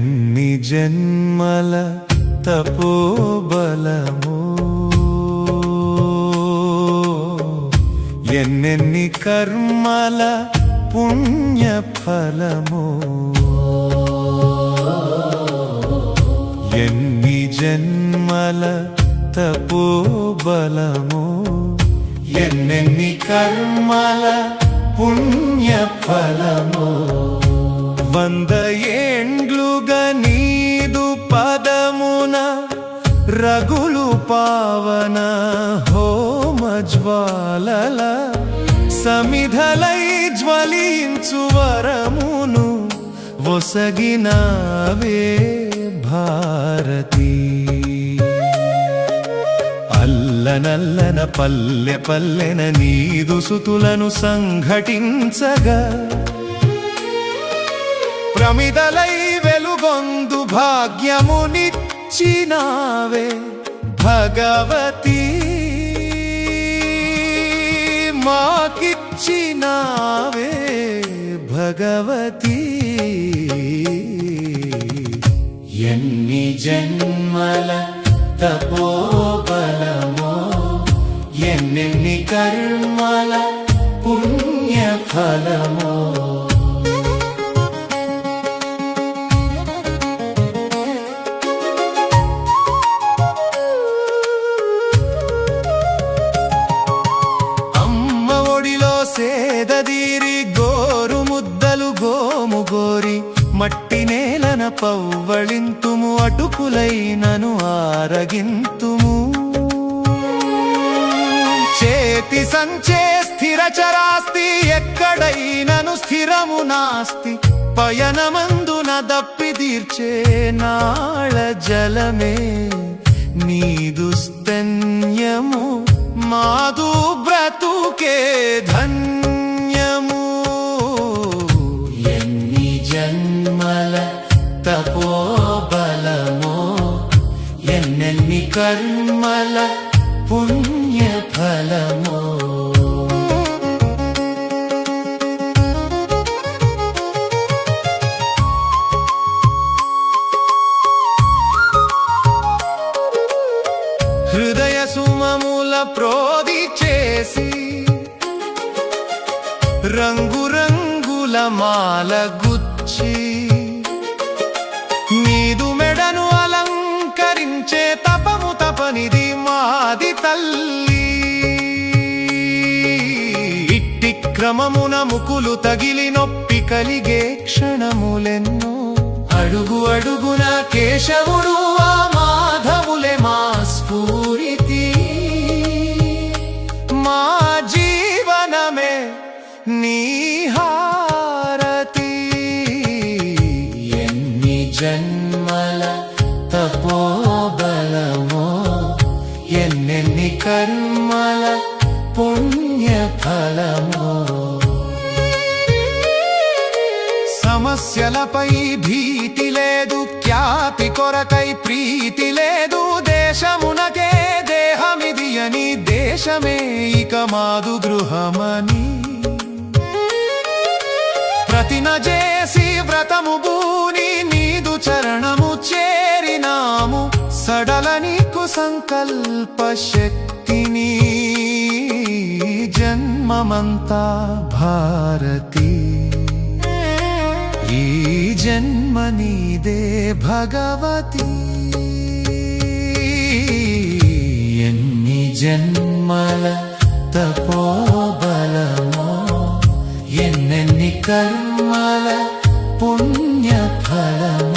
ఎన్ని జన్మల తపోబలము, ఎన్నెన్ని కర్మల పుణ్యఫలము, ఎన్ని జన్మల తపోబలము, ఎన్నెన్ని కర్మల పుణ్యఫలము. 100 ఏండ్లుగా నీదు పదమున రగులు పావన హోమ జ్వాలల సమిధలై జ్వలించు వరమును ఒసగినావే భారతి. అల్లనల్లన పల్లె పల్లెన నీదు సుతులను సంఘటించగా ప్రమిదలై వెలుగొందు భాగ్యమునిచ్చినావే భగవతి. మాకిచ్చినావే భగవతి. ఎన్ని జన్మల తపోబలమో, ఎన్నెన్ని కర్మల పుణ్యఫలమో. అమ్మ ఒడిలో సేదదీరి గోరు ముద్దలు గోము గోరి మట్టి నేలన పవ్వళింతుము, అటుకులైనను ఆరగింతుము. చేతి సంచే స్థిరచరాస్తి, ఎక్కడైనను స్థిరము నాస్తి. పయనమందున దప్పిదీర్చే నాళ జలమే నీదు స్తన్యము, మాదు బ్రతుకే ధన్యము. ఎన్ని జన్మల తపోబలమో, ఎన్నెన్ని కర్మల పుణ్యఫలమో. హృదయ సుమముల ప్రోది చేసి రంగురంగుల మాల గుచ్చి నీదు మెడను అలంకరించే తపము తపనిది మాది తల్లి. ఇట్టి క్రమమున ముకులు తగిలి నొప్పి కలిగే క్షణములెన్నో. అడుగు అడుగున కేశవుడు ఆ మాధవులే మా స్ఫూరితి. మా జీవనమే నీ హారతి. ఎన్ని జన్మల తపోబలమో, ఎన్నెన్ని కర్మల పుణ్యఫలమో. సమస్యలపై భీతి లేదు, ఖ్యాతి కొరకై ప్రీతి లేదు. దేశమునకే దేహమిది అని, దేశమే ఇక మాదు గృహమని. ప్రతిన చేసి వ్రతము బూని నీదు చరణము చేరినాము. సడల నీకు సంకల్ప శక్తిని, జన్మమంతా భారతి. ఈ జన్మ నీదే భగవతి. ఎన్ని జన్మల తపోబలమో, ఎన్నెన్ని కర్మల పుణ్యఫలమో.